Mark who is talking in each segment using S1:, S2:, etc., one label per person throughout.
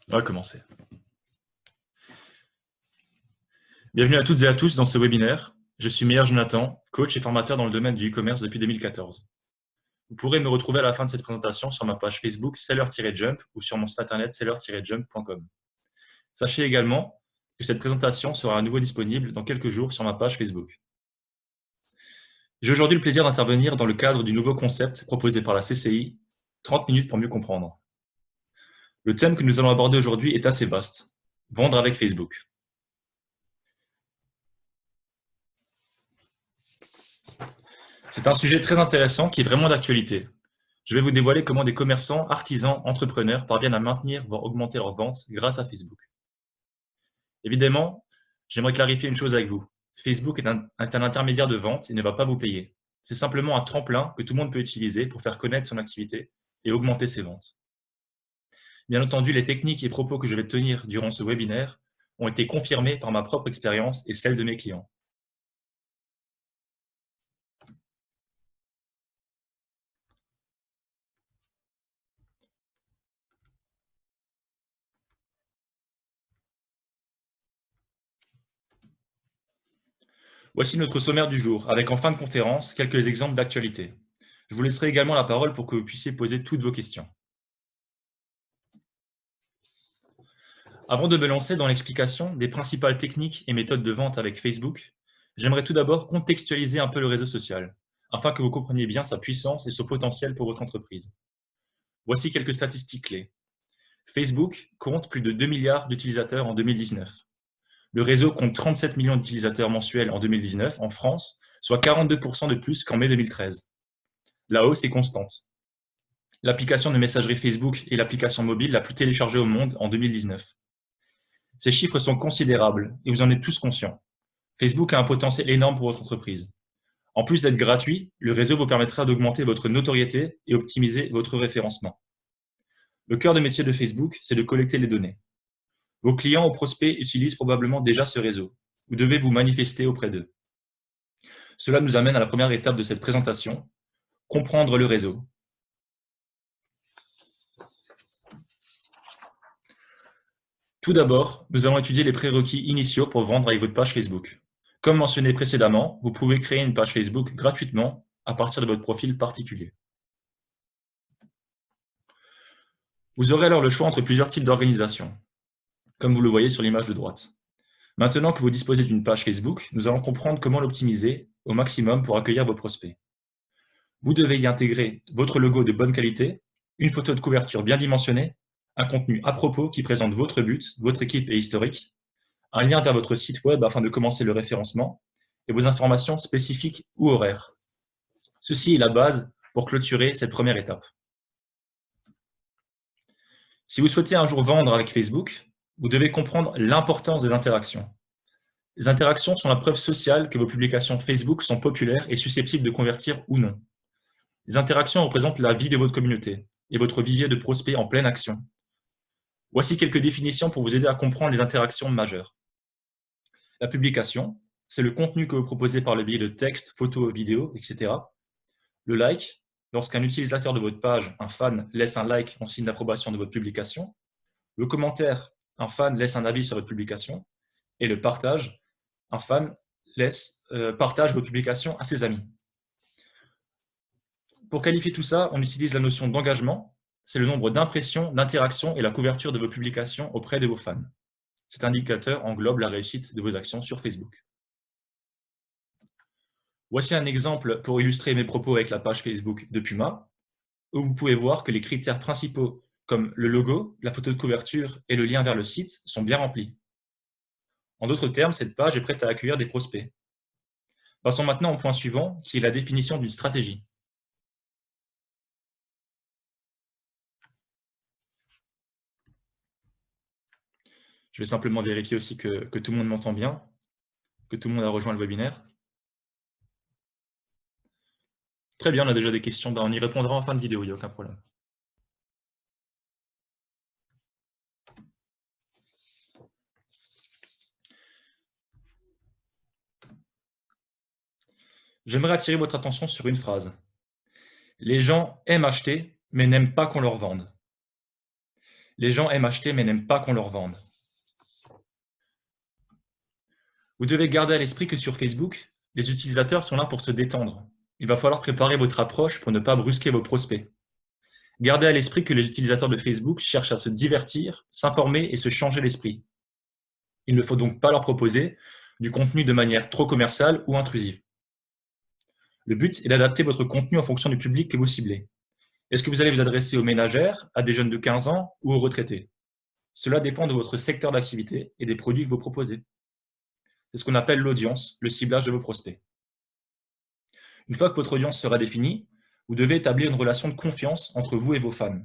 S1: On va commencer. Bienvenue à toutes et à tous dans ce webinaire. Je suis Meyer Jonathan, coach et formateur dans le domaine du e-commerce depuis 2014. Vous pourrez me retrouver à la fin de cette présentation sur ma page Facebook Seller-Jump ou sur mon site internet seller-jump.com. Sachez également que cette présentation sera à nouveau disponible dans quelques jours sur ma page Facebook. J'ai aujourd'hui le plaisir d'intervenir dans le cadre du nouveau concept proposé par la CCI, 30 minutes pour mieux comprendre. Le thème que nous allons aborder aujourd'hui est assez vaste, vendre avec Facebook. C'est un sujet très intéressant qui est vraiment d'actualité. Je vais vous dévoiler comment des commerçants, artisans, entrepreneurs parviennent à maintenir, voire augmenter leurs ventes grâce à Facebook. Évidemment, j'aimerais clarifier une chose avec vous. Facebook est un intermédiaire de vente et ne va pas vous payer. C'est simplement un tremplin que tout le monde peut utiliser pour faire connaître son activité et augmenter ses ventes. Bien entendu, les techniques et propos que je vais tenir durant ce webinaire ont été confirmés par ma propre expérience et celle de mes clients. Voici notre sommaire du jour, avec en fin de conférence quelques exemples d'actualité. Je vous laisserai également la parole pour que vous puissiez poser toutes vos questions. Avant de me lancer dans l'explication des principales techniques et méthodes de vente avec Facebook, j'aimerais tout d'abord contextualiser un peu le réseau social, afin que vous compreniez bien sa puissance et son potentiel pour votre entreprise. Voici quelques statistiques clés. Facebook compte plus de 2 milliards d'utilisateurs en 2019. Le réseau compte 37 millions d'utilisateurs mensuels en 2019 en France, soit 42% de plus qu'en mai 2013. La hausse est constante. L'application de messagerie Facebook est l'application mobile la plus téléchargée au monde en 2019. Ces chiffres sont considérables et vous en êtes tous conscients. Facebook a un potentiel énorme pour votre entreprise. En plus d'être gratuit, le réseau vous permettra d'augmenter votre notoriété et optimiser votre référencement. Le cœur de métier de Facebook, c'est de collecter les données. Vos clients ou prospects utilisent probablement déjà ce réseau. Vous devez vous manifester auprès d'eux. Cela nous amène à la première étape de cette présentation, comprendre le réseau. Tout d'abord, nous allons étudier les prérequis initiaux pour vendre avec votre page Facebook. Comme mentionné précédemment, vous pouvez créer une page Facebook gratuitement à partir de votre profil particulier. Vous aurez alors le choix entre plusieurs types d'organisations, comme vous le voyez sur l'image de droite. Maintenant que vous disposez d'une page Facebook, nous allons comprendre comment l'optimiser au maximum pour accueillir vos prospects. Vous devez y intégrer votre logo de bonne qualité, une photo de couverture bien dimensionnée, un contenu à propos qui présente votre but, votre équipe et historique, un lien vers votre site web afin de commencer le référencement, et vos informations spécifiques ou horaires. Ceci est la base pour clôturer cette première étape. Si vous souhaitez un jour vendre avec Facebook, vous devez comprendre l'importance des interactions. Les interactions sont la preuve sociale que vos publications Facebook sont populaires et susceptibles de convertir ou non. Les interactions représentent la vie de votre communauté et votre vivier de prospects en pleine action. Voici quelques définitions pour vous aider à comprendre les interactions majeures. La publication, c'est le contenu que vous proposez par le biais de texte, photos, vidéos, etc. Le like, lorsqu'un utilisateur de votre page, un fan, laisse un like en signe d'approbation de votre publication. Le commentaire, un fan laisse un avis sur votre publication. Et le partage, un fan partage vos publications à ses amis. Pour qualifier tout ça, on utilise la notion d'engagement. C'est le nombre d'impressions, d'interactions et la couverture de vos publications auprès de vos fans. Cet indicateur englobe la réussite de vos actions sur Facebook. Voici un exemple pour illustrer mes propos avec la page Facebook de Puma, où vous pouvez voir que les critères principaux comme le logo, la photo de couverture et le lien vers le site sont bien remplis. En d'autres termes, cette page est prête à accueillir des prospects. Passons maintenant au point suivant, qui est la définition d'une stratégie. Je vais simplement vérifier aussi que tout le monde m'entend bien, que tout le monde a rejoint le webinaire. Très bien, on a déjà des questions. On y répondra en fin de vidéo, il n'y a aucun problème. J'aimerais attirer votre attention sur une phrase. Les gens aiment acheter, mais n'aiment pas qu'on leur vende. Les gens aiment acheter mais n'aiment pas qu'on leur vende. Vous devez garder à l'esprit que sur Facebook, les utilisateurs sont là pour se détendre. Il va falloir préparer votre approche pour ne pas brusquer vos prospects. Gardez à l'esprit que les utilisateurs de Facebook cherchent à se divertir, s'informer et se changer l'esprit. Il ne faut donc pas leur proposer du contenu de manière trop commerciale ou intrusive. Le but est d'adapter votre contenu en fonction du public que vous ciblez. Est-ce que vous allez vous adresser aux ménagères, à des jeunes de 15 ans ou aux retraités? Cela dépend de votre secteur d'activité et des produits que vous proposez. C'est ce qu'on appelle l'audience, le ciblage de vos prospects. Une fois que votre audience sera définie, vous devez établir une relation de confiance entre vous et vos fans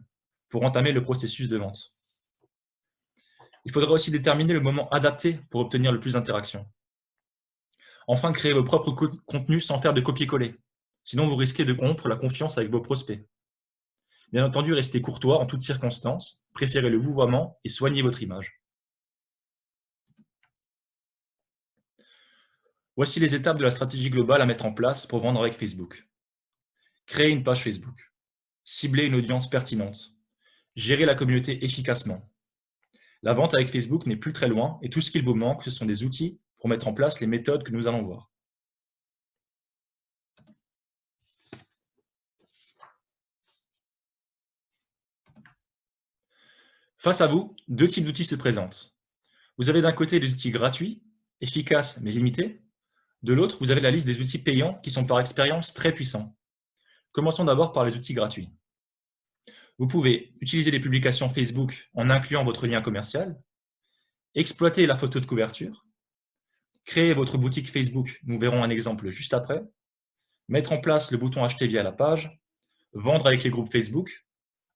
S1: pour entamer le processus de vente. Il faudra aussi déterminer le moment adapté pour obtenir le plus d'interactions. Enfin, créez vos propres contenus sans faire de copier-coller. Sinon, vous risquez de rompre la confiance avec vos prospects. Bien entendu, restez courtois en toutes circonstances, préférez le vouvoiement et soignez votre image. Voici les étapes de la stratégie globale à mettre en place pour vendre avec Facebook. Créer une page Facebook. Cibler une audience pertinente. Gérer la communauté efficacement. La vente avec Facebook n'est plus très loin et tout ce qu'il vous manque, ce sont des outils pour mettre en place les méthodes que nous allons voir. Face à vous, deux types d'outils se présentent. Vous avez d'un côté des outils gratuits, efficaces mais limités. De l'autre, vous avez la liste des outils payants qui sont par expérience très puissants. Commençons d'abord par les outils gratuits. Vous pouvez utiliser les publications Facebook en incluant votre lien commercial, exploiter la photo de couverture, créer votre boutique Facebook, nous verrons un exemple juste après, mettre en place le bouton acheter via la page, vendre avec les groupes Facebook,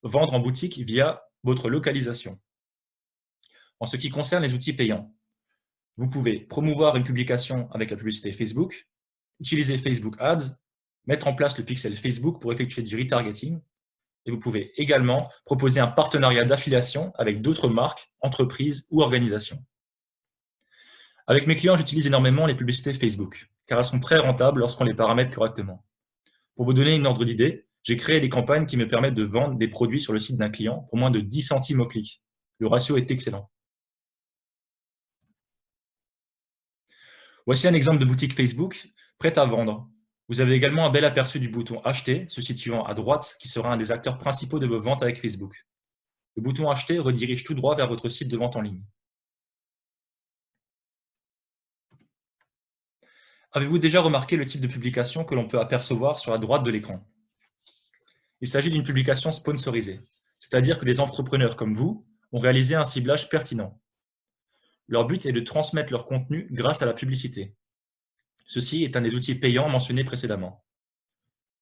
S1: vendre en boutique via votre localisation. En ce qui concerne les outils payants, vous pouvez promouvoir une publication avec la publicité Facebook, utiliser Facebook Ads, mettre en place le pixel Facebook pour effectuer du retargeting, et vous pouvez également proposer un partenariat d'affiliation avec d'autres marques, entreprises ou organisations. Avec mes clients, j'utilise énormément les publicités Facebook, car elles sont très rentables lorsqu'on les paramètre correctement. Pour vous donner une ordre d'idée, j'ai créé des campagnes qui me permettent de vendre des produits sur le site d'un client pour moins de 10 centimes au clic. Le ratio est excellent. Voici un exemple de boutique Facebook prête à vendre. Vous avez également un bel aperçu du bouton Acheter se situant à droite qui sera un des acteurs principaux de vos ventes avec Facebook. Le bouton Acheter redirige tout droit vers votre site de vente en ligne. Avez-vous déjà remarqué le type de publication que l'on peut apercevoir sur la droite de l'écran? Il s'agit d'une publication sponsorisée, c'est-à-dire que les entrepreneurs comme vous ont réalisé un ciblage pertinent. Leur but est de transmettre leur contenu grâce à la publicité. Ceci est un des outils payants mentionnés précédemment.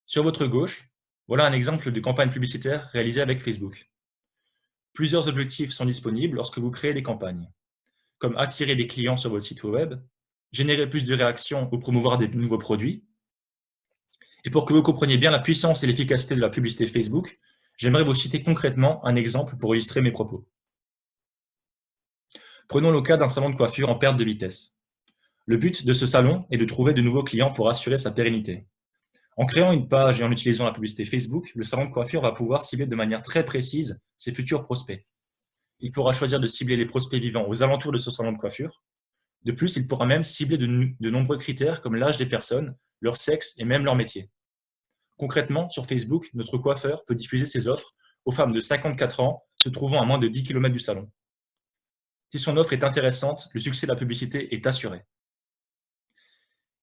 S1: Sur votre gauche, voilà un exemple de campagne publicitaire réalisée avec Facebook. Plusieurs objectifs sont disponibles lorsque vous créez des campagnes, comme attirer des clients sur votre site web, générer plus de réactions ou promouvoir des nouveaux produits. Et pour que vous compreniez bien la puissance et l'efficacité de la publicité Facebook, j'aimerais vous citer concrètement un exemple pour illustrer mes propos. Prenons le cas d'un salon de coiffure en perte de vitesse. Le but de ce salon est de trouver de nouveaux clients pour assurer sa pérennité. En créant une page et en utilisant la publicité Facebook, le salon de coiffure va pouvoir cibler de manière très précise ses futurs prospects. Il pourra choisir de cibler les prospects vivant aux alentours de ce salon de coiffure. De plus, il pourra même cibler de nombreux critères comme l'âge des personnes, leur sexe et même leur métier. Concrètement, sur Facebook, notre coiffeur peut diffuser ses offres aux femmes de 54 ans se trouvant à moins de 10 km du salon. Si son offre est intéressante, le succès de la publicité est assuré.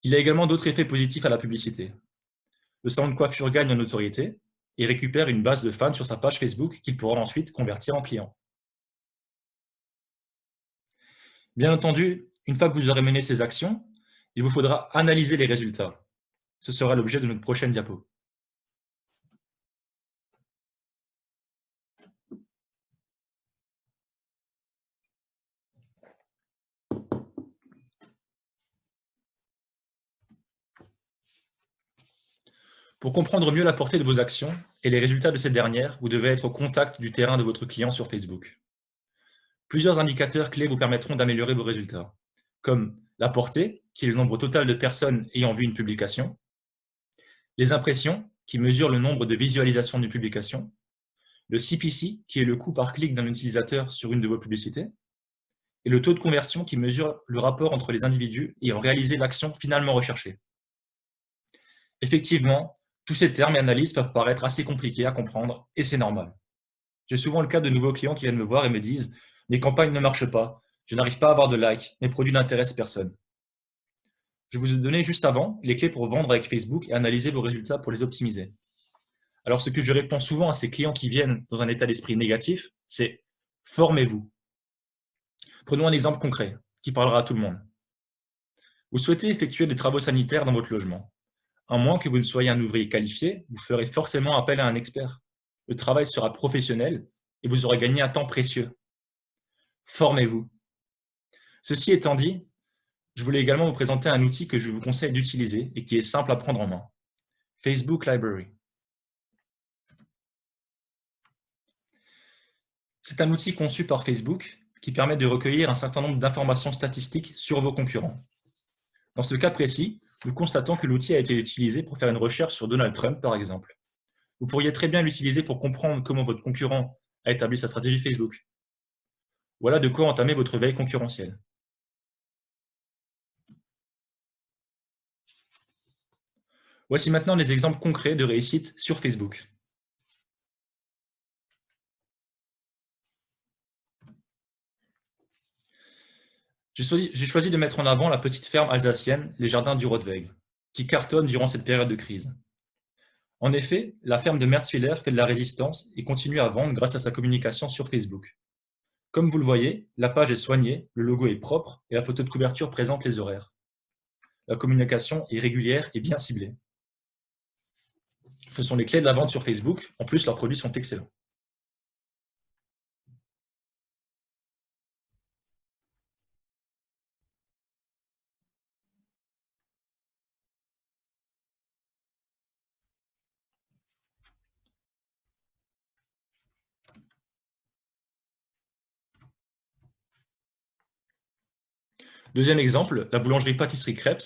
S1: Il y a également d'autres effets positifs à la publicité. Le salon de coiffure gagne en notoriété et récupère une base de fans sur sa page Facebook qu'il pourra ensuite convertir en clients. Bien entendu, une fois que vous aurez mené ces actions, il vous faudra analyser les résultats. Ce sera l'objet de notre prochaine diapo. Pour comprendre mieux la portée de vos actions et les résultats de ces dernières, vous devez être au contact du terrain de votre client sur Facebook. Plusieurs indicateurs clés vous permettront d'améliorer vos résultats, comme la portée, qui est le nombre total de personnes ayant vu une publication, les impressions, qui mesurent le nombre de visualisations d'une publication, le CPC, qui est le coût par clic d'un utilisateur sur une de vos publicités, et le taux de conversion qui mesure le rapport entre les individus ayant réalisé l'action finalement recherchée. Effectivement, tous ces termes et analyses peuvent paraître assez compliqués à comprendre, et c'est normal. J'ai souvent le cas de nouveaux clients qui viennent me voir et me disent « Mes campagnes ne marchent pas, je n'arrive pas à avoir de likes, mes produits n'intéressent personne ». Je vous ai donné juste avant les clés pour vendre avec Facebook et analyser vos résultats pour les optimiser. Alors ce que je réponds souvent à ces clients qui viennent dans un état d'esprit négatif, c'est « formez-vous ». Prenons un exemple concret qui parlera à tout le monde. Vous souhaitez effectuer des travaux sanitaires dans votre logement. À moins que vous ne soyez un ouvrier qualifié, vous ferez forcément appel à un expert. Le travail sera professionnel et vous aurez gagné un temps précieux. Formez-vous. Ceci étant dit, je voulais également vous présenter un outil que je vous conseille d'utiliser et qui est simple à prendre en main. Facebook Library. C'est un outil conçu par Facebook qui permet de recueillir un certain nombre d'informations statistiques sur vos concurrents. Dans ce cas précis, nous constatons que l'outil a été utilisé pour faire une recherche sur Donald Trump, par exemple. Vous pourriez très bien l'utiliser pour comprendre comment votre concurrent a établi sa stratégie Facebook. Voilà de quoi entamer votre veille concurrentielle. Voici maintenant les exemples concrets de réussite sur Facebook. J'ai choisi de mettre en avant la petite ferme alsacienne, les jardins du Rotweg, qui cartonne durant cette période de crise. En effet, la ferme de Merzwiller fait de la résistance et continue à vendre grâce à sa communication sur Facebook. Comme vous le voyez, la page est soignée, le logo est propre et la photo de couverture présente les horaires. La communication est régulière et bien ciblée. Ce sont les clés de la vente sur Facebook, en plus leurs produits sont excellents. Deuxième exemple, la boulangerie-pâtisserie Crêpes.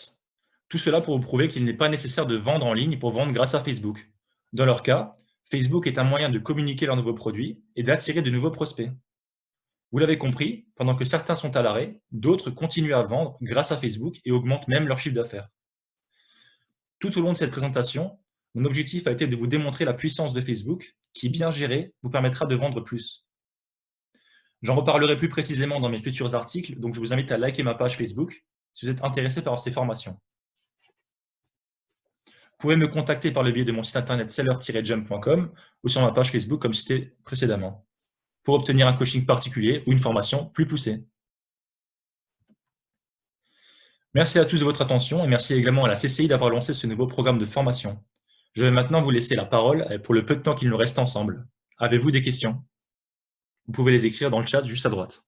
S1: Tout cela pour vous prouver qu'il n'est pas nécessaire de vendre en ligne pour vendre grâce à Facebook. Dans leur cas, Facebook est un moyen de communiquer leurs nouveaux produits et d'attirer de nouveaux prospects. Vous l'avez compris, pendant que certains sont à l'arrêt, d'autres continuent à vendre grâce à Facebook et augmentent même leur chiffre d'affaires. Tout au long de cette présentation, mon objectif a été de vous démontrer la puissance de Facebook qui, bien gérée, vous permettra de vendre plus. J'en reparlerai plus précisément dans mes futurs articles, donc je vous invite à liker ma page Facebook si vous êtes intéressé par ces formations. Vous pouvez me contacter par le biais de mon site internet seller-jump.com ou sur ma page Facebook comme cité précédemment, pour obtenir un coaching particulier ou une formation plus poussée. Merci à tous de votre attention et merci également à la CCI d'avoir lancé ce nouveau programme de formation. Je vais maintenant vous laisser la parole pour le peu de temps qu'il nous reste ensemble. Avez-vous des questions? Vous pouvez les écrire dans le chat juste à droite.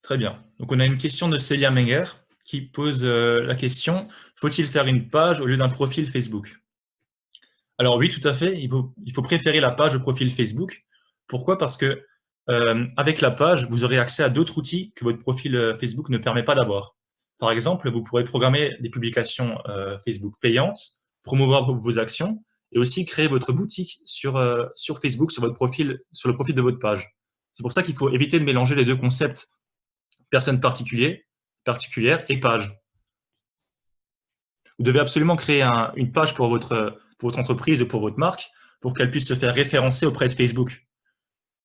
S1: Très bien. Donc, on a une question de Célia Menger qui pose la question « Faut-il faire une page au lieu d'un profil Facebook ?» Alors oui, tout à fait. Il faut préférer la page au profil Facebook. Pourquoi? Parce que avec la page, vous aurez accès à d'autres outils que votre profil Facebook ne permet pas d'avoir. Par exemple, vous pourrez programmer des publications Facebook payantes, promouvoir vos actions et aussi créer votre boutique sur Facebook, sur le profil de votre page. C'est pour ça qu'il faut éviter de mélanger les deux concepts personne particulière et page. Vous devez absolument créer une page pour votre entreprise ou pour votre marque pour qu'elle puisse se faire référencer auprès de Facebook.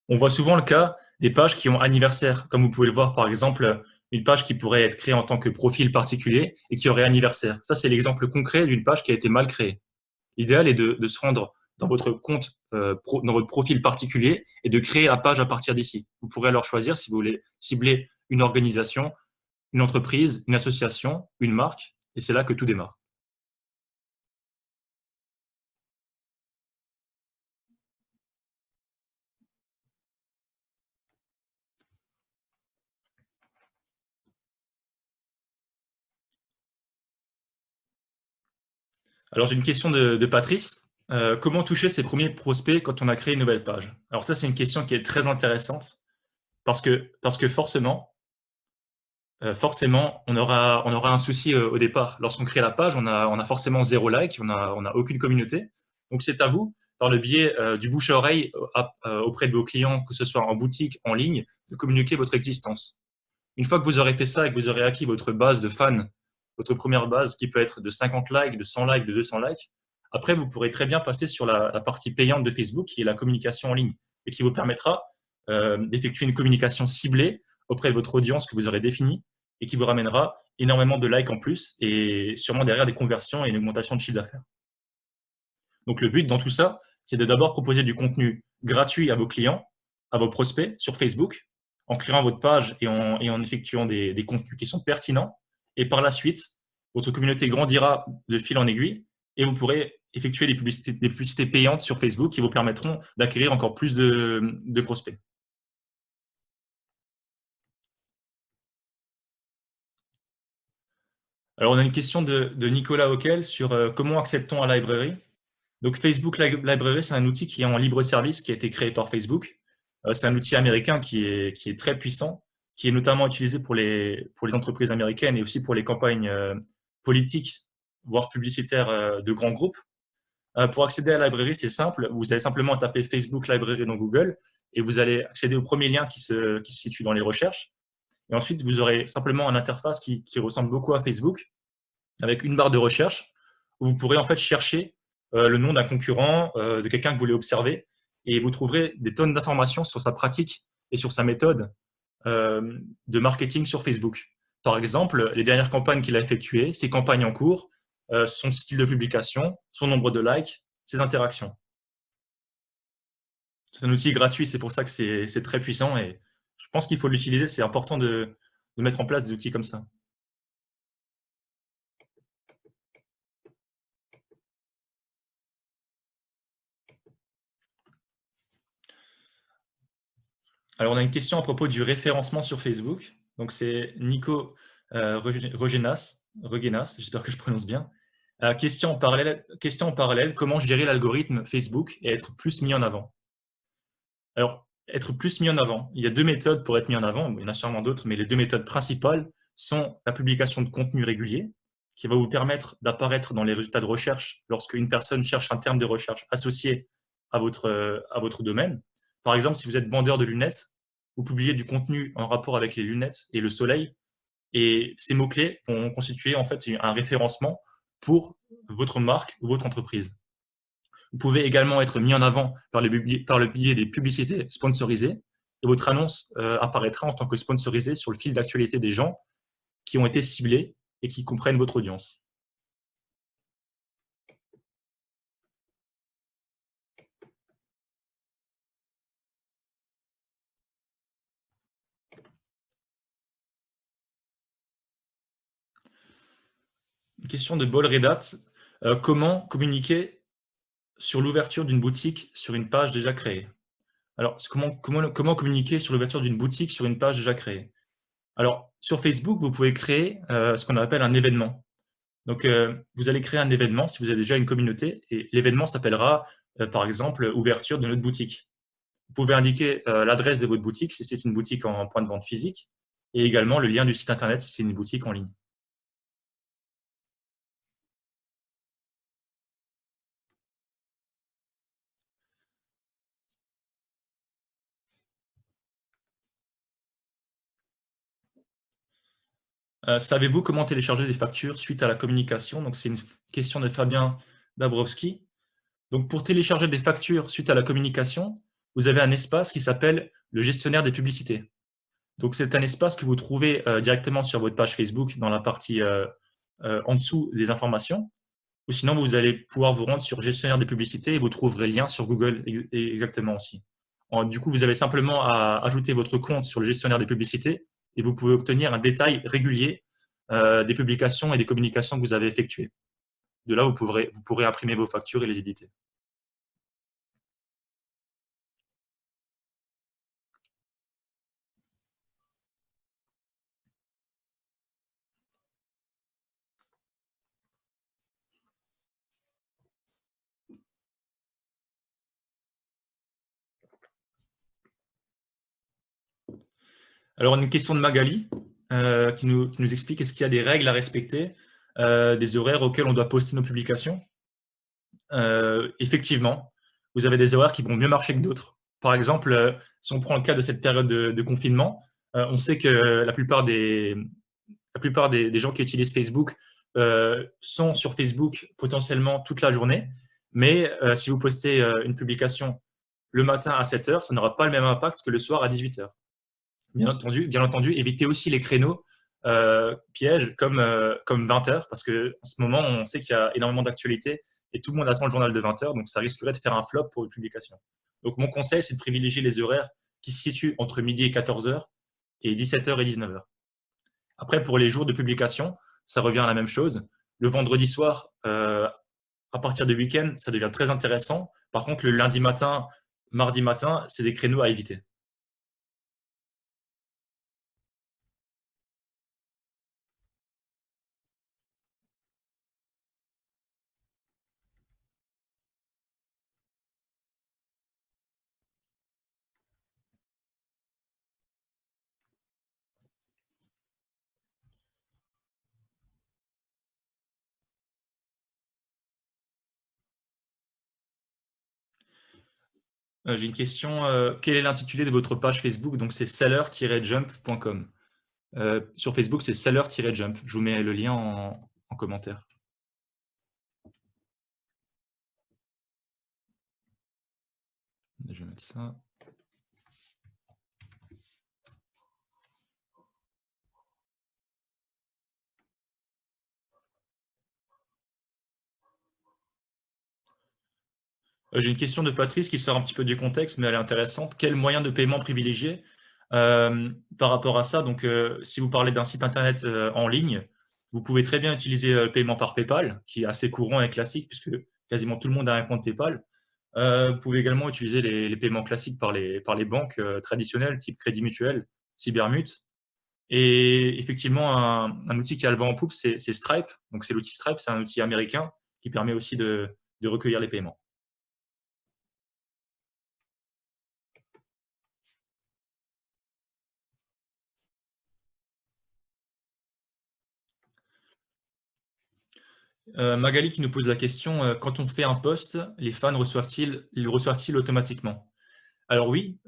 S1: On voit souvent le cas des pages qui ont anniversaire, comme vous pouvez le voir par exemple, une page qui pourrait être créée en tant que profil particulier et qui aurait anniversaire. Ça, c'est l'exemple concret d'une page qui a été mal créée. L'idéal est de se rendre dans votre compte, dans votre profil particulier et de créer la page à partir d'ici. Vous pourrez alors choisir si vous voulez cibler une organisation, une entreprise, une association, une marque, et c'est là que tout démarre. Alors j'ai une question de Patrice. Comment toucher ses premiers prospects quand on a créé une nouvelle page? Alors ça, c'est une question qui est très intéressante parce que forcément, on aura un souci au départ. Lorsqu'on crée la page, on a forcément zéro like, on a aucune communauté. Donc c'est à vous, par le biais du bouche à oreille auprès de vos clients, que ce soit en boutique, en ligne, de communiquer votre existence. Une fois que vous aurez fait ça et que vous aurez acquis votre base de fans, votre première base qui peut être de 50 likes, de 100 likes, de 200 likes, après vous pourrez très bien passer sur la partie payante de Facebook qui est la communication en ligne et qui vous permettra d'effectuer une communication ciblée auprès de votre audience que vous aurez définie et qui vous ramènera énormément de likes en plus et sûrement derrière des conversions et une augmentation de chiffre d'affaires. Donc le but dans tout ça, c'est de d'abord proposer du contenu gratuit à vos clients, à vos prospects sur Facebook, en créant votre page et en effectuant des contenus qui sont pertinents. Et par la suite, votre communauté grandira de fil en aiguille et vous pourrez effectuer des publicités payantes sur Facebook qui vous permettront d'acquérir encore plus de prospects. Alors, on a une question de Nicolas Auquel sur comment accède-t-on à Library. Donc, Facebook Library, c'est un outil qui est en libre service, qui a été créé par Facebook. C'est un outil américain qui est très puissant, qui est notamment utilisé pour les entreprises américaines et aussi pour les campagnes politiques, voire publicitaires de grands groupes. Pour accéder à la librairie, c'est simple. Vous allez simplement taper Facebook Library dans Google et vous allez accéder au premier lien qui se situe dans les recherches. Et ensuite, vous aurez simplement une interface qui ressemble beaucoup à Facebook, avec une barre de recherche où vous pourrez en fait chercher le nom d'un concurrent, de quelqu'un que vous voulez observer, et vous trouverez des tonnes d'informations sur sa pratique et sur sa méthode de marketing sur Facebook. Par exemple, les dernières campagnes qu'il a effectuées, ses campagnes en cours, son style de publication, son nombre de likes, ses interactions. C'est un outil gratuit, c'est pour ça que c'est très puissant et je pense qu'il faut l'utiliser. C'est important de mettre en place des outils comme ça. Alors, on a une question à propos du référencement sur Facebook. Donc, c'est Nico Regenas, j'espère que je prononce bien. Question en parallèle, comment gérer l'algorithme Facebook et être plus mis en avant? Alors, être plus mis en avant, il y a deux méthodes pour être mis en avant. Il y en a sûrement d'autres, mais les deux méthodes principales sont la publication de contenu régulier, qui va vous permettre d'apparaître dans les résultats de recherche lorsque une personne cherche un terme de recherche associé à votre domaine. Par exemple, si vous êtes vendeur de lunettes, vous publiez du contenu en rapport avec les lunettes et le soleil, et ces mots-clés vont constituer en fait un référencement pour votre marque ou votre entreprise. Vous pouvez également être mis en avant par le biais des publicités sponsorisées et votre annonce apparaîtra en tant que sponsorisée sur le fil d'actualité des gens qui ont été ciblés et qui comprennent votre audience. Une question de Bol Redat. Comment communiquer sur l'ouverture d'une boutique sur une page déjà créée? Alors, comment communiquer sur l'ouverture d'une boutique sur une page déjà créée? Alors, sur Facebook, vous pouvez créer ce qu'on appelle un événement. Donc, vous allez créer un événement si vous avez déjà une communauté et l'événement s'appellera, par exemple, ouverture de notre boutique. Vous pouvez indiquer l'adresse de votre boutique si c'est une boutique en point de vente physique et également le lien du site internet si c'est une boutique en ligne. Savez-vous comment télécharger des factures suite à la communication? Donc, c'est une question de Fabien Dabrowski. Donc, pour télécharger des factures suite à la communication, vous avez un espace qui s'appelle le gestionnaire des publicités. Donc, c'est un espace que vous trouvez directement sur votre page Facebook dans la partie en dessous des informations. Ou sinon, vous allez pouvoir vous rendre sur gestionnaire des publicités et vous trouverez le lien sur Google exactement aussi. Du coup, vous avez simplement à ajouter votre compte sur le gestionnaire des publicités et vous pouvez obtenir un détail régulier des publications et des communications que vous avez effectuées. De là, vous pourrez imprimer vos factures et les éditer. Alors, on a une question de Magali qui nous explique est-ce qu'il y a des règles à respecter, des horaires auxquels on doit poster nos publications. Effectivement, vous avez des horaires qui vont mieux marcher que d'autres. Par exemple, si on prend le cas de cette période de confinement, on sait que la plupart des gens qui utilisent Facebook sont sur Facebook potentiellement toute la journée. Mais si vous postez une publication le matin à 7 heures, ça n'aura pas le même impact que le soir à 18 heures. Bien entendu, évitez aussi les créneaux pièges comme 20 heures, parce qu'en ce moment, on sait qu'il y a énormément d'actualités et tout le monde attend le journal de 20 heures, donc ça risquerait de faire un flop pour une publication. Donc mon conseil, c'est de privilégier les horaires qui se situent entre midi et 14 heures et 17 heures et 19 heures. Après, pour les jours de publication, ça revient à la même chose. Le vendredi soir, à partir du week-end, ça devient très intéressant. Par contre, le lundi matin, mardi matin, c'est des créneaux à éviter. J'ai une question. Quel est l'intitulé de votre page Facebook? Donc, c'est seller-jump.com. Sur Facebook, c'est seller-jump. Je vous mets le lien en commentaire. Je vais mettre ça. J'ai une question de Patrice qui sort un petit peu du contexte, mais elle est intéressante. Quel moyen de paiement privilégier par rapport à ça? Donc, si vous parlez d'un site internet en ligne, vous pouvez très bien utiliser le paiement par PayPal, qui est assez courant et classique, puisque quasiment tout le monde a un compte PayPal. Vous pouvez également utiliser les paiements classiques par les banques traditionnelles, type Crédit Mutuel, Cybermut. Et effectivement, un outil qui a le vent en poupe, c'est Stripe. Donc, c'est l'outil Stripe, c'est un outil américain qui permet aussi de recueillir les paiements. Magali qui nous pose la question, quand on fait un post, les fans ils le reçoivent-ils automatiquement? Alors oui,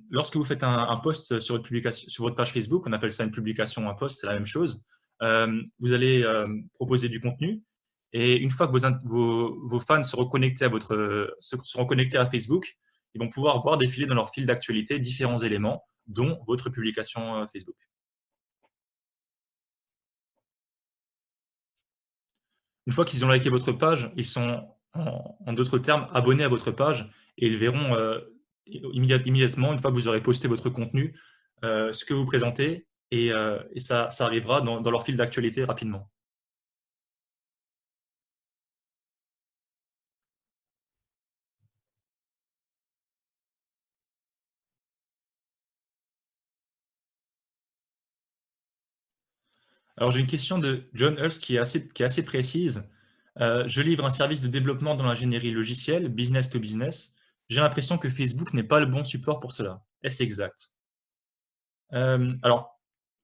S1: lorsque vous faites un post sur sur votre page Facebook, on appelle ça une publication ou un post, c'est la même chose. Vous allez proposer du contenu et une fois que vos fans seront connectés à Facebook, ils vont pouvoir voir défiler dans leur fil d'actualité différents éléments, dont votre publication Facebook. Une fois qu'ils ont liké votre page, ils sont, en d'autres termes, abonnés à votre page et ils verront immédiatement, une fois que vous aurez posté votre contenu, ce que vous présentez et ça arrivera dans leur fil d'actualité rapidement. Alors j'ai une question de John Hulse qui est assez précise. Je livre un service de développement dans l'ingénierie logicielle, business to business. J'ai l'impression que Facebook n'est pas le bon support pour cela. Est-ce exact? Alors,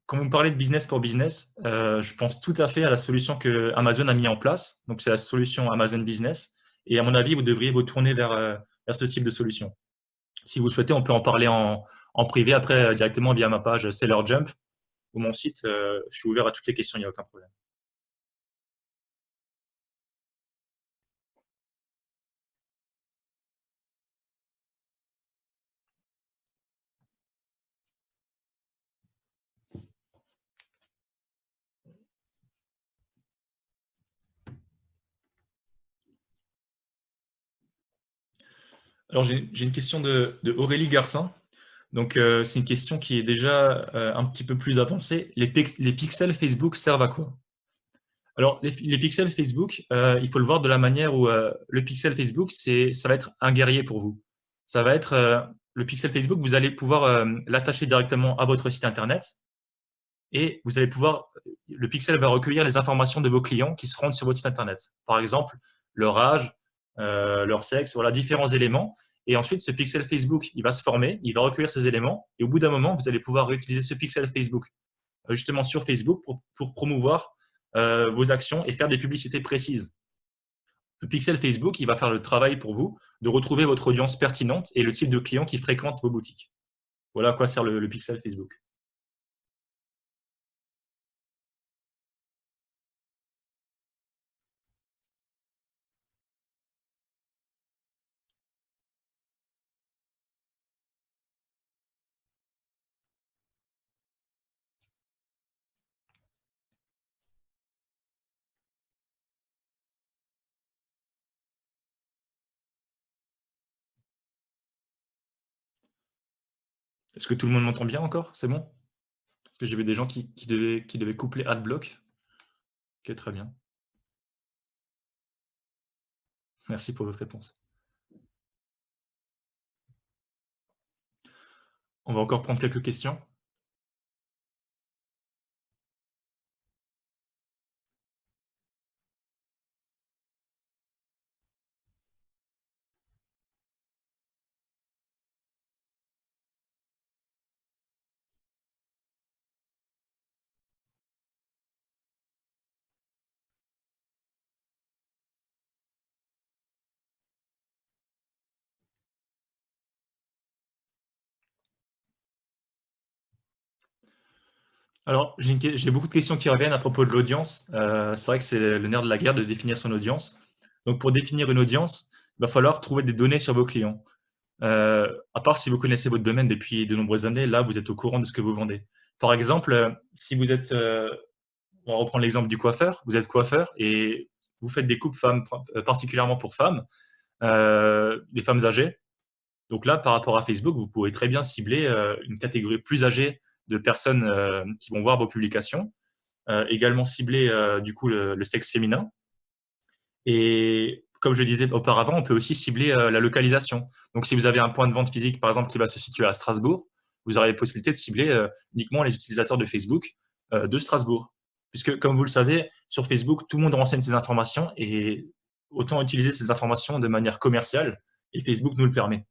S1: quand vous me parlez de business pour business, je pense tout à fait à la solution que Amazon a mis en place. Donc, c'est la solution Amazon Business. Et à mon avis, vous devriez vous tourner vers ce type de solution. Si vous souhaitez, on peut en parler en privé après directement via ma page Seller Jump ou mon site. Je suis ouvert à toutes les questions, il n'y a aucun problème. Alors j'ai une question de Aurélie Garcin. Donc c'est une question qui est déjà un petit peu plus avancée. Les pixels Facebook servent à quoi? Alors les pixels Facebook, il faut le voir de la manière où le pixel Facebook, ça va être un guerrier pour vous. Ça va être le pixel Facebook, vous allez pouvoir l'attacher directement à votre site internet et vous allez pouvoir, le pixel va recueillir les informations de vos clients qui se rendent sur votre site internet. Par exemple, leur âge, leur sexe, voilà, différents éléments. Et ensuite, ce pixel Facebook, il va se former, il va recueillir ces éléments. Et au bout d'un moment, vous allez pouvoir réutiliser ce pixel Facebook justement sur Facebook pour promouvoir vos actions et faire des publicités précises. Le pixel Facebook, il va faire le travail pour vous de retrouver votre audience pertinente et le type de clients qui fréquentent vos boutiques. Voilà à quoi sert le pixel Facebook. Est-ce que tout le monde m'entend bien encore? C'est bon? Parce que j'avais des gens qui devaient coupler AdBlock. Ok, très bien. Merci pour votre réponse. On va encore prendre quelques questions. Alors, j'ai beaucoup de questions qui reviennent à propos de l'audience. C'est vrai que c'est le nerf de la guerre de définir son audience. Donc, pour définir une audience, il va falloir trouver des données sur vos clients. À part si vous connaissez votre domaine depuis de nombreuses années, là, vous êtes au courant de ce que vous vendez. Par exemple, si vous êtes, on va reprendre l'exemple du coiffeur, vous êtes coiffeur et vous faites des coupes femmes, particulièrement pour femmes, des femmes âgées. Donc là, par rapport à Facebook, vous pourrez très bien cibler une catégorie plus âgée de personnes qui vont voir vos publications, également cibler du coup le sexe féminin. Et comme je disais auparavant, on peut aussi cibler la localisation. Donc si vous avez un point de vente physique, par exemple, qui va se situer à Strasbourg, vous aurez la possibilité de cibler uniquement les utilisateurs de Facebook de Strasbourg. Puisque, comme vous le savez, sur Facebook, tout le monde renseigne ses informations et autant utiliser ces informations de manière commerciale, et Facebook nous le permet.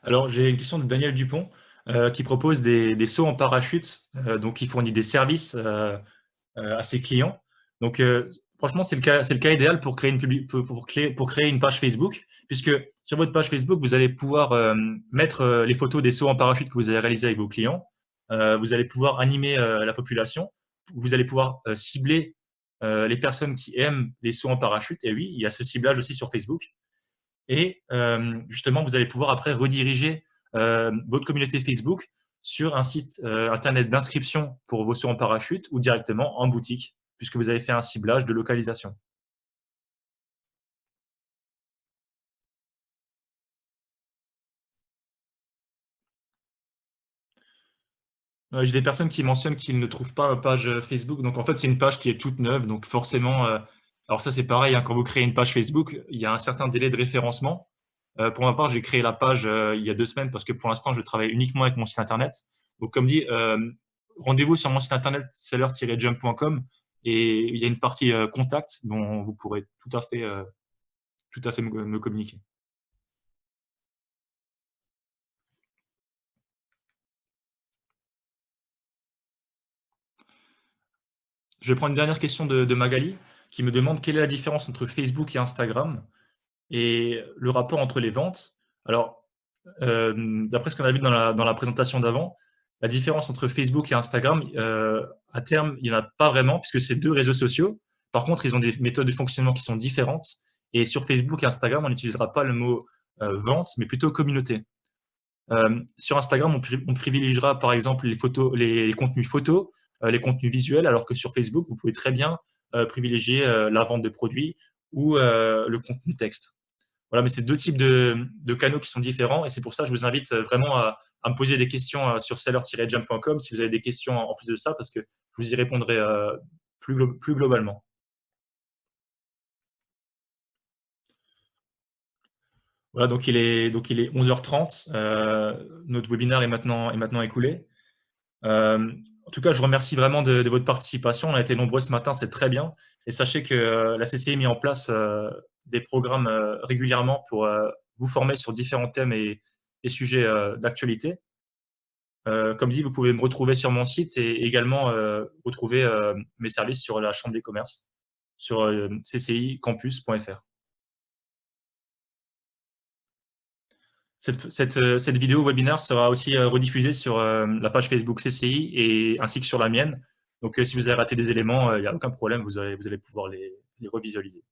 S1: Alors, j'ai une question de Daniel Dupont qui propose des sauts en parachute. Donc, il fournit des services à ses clients. Donc, franchement, c'est le cas idéal pour créer pour créer une page Facebook, puisque sur votre page Facebook, vous allez pouvoir mettre les photos des sauts en parachute que vous avez réalisés avec vos clients. Vous allez pouvoir animer la population. Vous allez pouvoir cibler les personnes qui aiment les sauts en parachute. Et oui, il y a ce ciblage aussi sur Facebook. Et justement, vous allez pouvoir après rediriger votre communauté Facebook sur un site internet d'inscription pour vos sauts en parachute ou directement en boutique, puisque vous avez fait un ciblage de localisation. J'ai des personnes qui mentionnent qu'ils ne trouvent pas ma page Facebook. Donc en fait, c'est une page qui est toute neuve. Donc forcément, alors ça c'est pareil, hein, quand vous créez une page Facebook, il y a un certain délai de référencement. Pour ma part, j'ai créé la page il y a 2 semaines parce que pour l'instant, je travaille uniquement avec mon site internet. Donc comme dit, rendez-vous sur mon site internet seller-jump.com et il y a une partie contact dont vous pourrez tout à fait me communiquer. Je vais prendre une dernière question de Magali qui me demande quelle est la différence entre Facebook et Instagram. Et le rapport entre les ventes, alors, d'après ce qu'on a vu dans la présentation d'avant, la différence entre Facebook et Instagram, à terme, il n'y en a pas vraiment puisque c'est 2 réseaux sociaux. Par contre, ils ont des méthodes de fonctionnement qui sont différentes et sur Facebook et Instagram, on n'utilisera pas le mot, vente, mais plutôt communauté. Sur Instagram, on privilégiera par exemple les photos, les contenus photos, les contenus visuels, alors que sur Facebook, vous pouvez très bien, privilégier, la vente de produits ou, le contenu texte. Voilà, mais c'est 2 types de canaux qui sont différents et c'est pour ça que je vous invite, vraiment à me poser des questions, sur seller-jump.com si vous avez des questions en plus de ça, parce que je vous y répondrai, plus globalement. Voilà, donc il est 11h30, notre webinaire est maintenant écoulé. En tout cas, je vous remercie vraiment de votre participation. On a été nombreux ce matin, c'est très bien et sachez que, la CCI a mis en place, des programmes, régulièrement pour, vous former sur différents thèmes et sujets, d'actualité. Comme dit, vous pouvez me retrouver sur mon site et également, retrouver, mes services sur la chambre des commerces, sur, ccicampus.fr. Cette vidéo webinaire sera aussi, rediffusée sur, la page Facebook CCI et ainsi que sur la mienne. Donc, si vous avez raté des éléments, il n'y a aucun problème, vous allez pouvoir les revisualiser.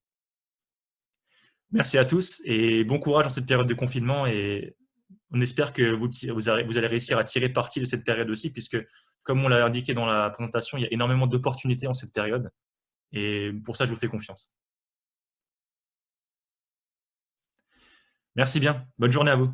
S1: Merci à tous et bon courage dans cette période de confinement et on espère que vous allez réussir à tirer parti de cette période aussi puisque, comme on l'a indiqué dans la présentation, il y a énormément d'opportunités en cette période et pour ça, je vous fais confiance. Merci bien. Bonne journée à vous.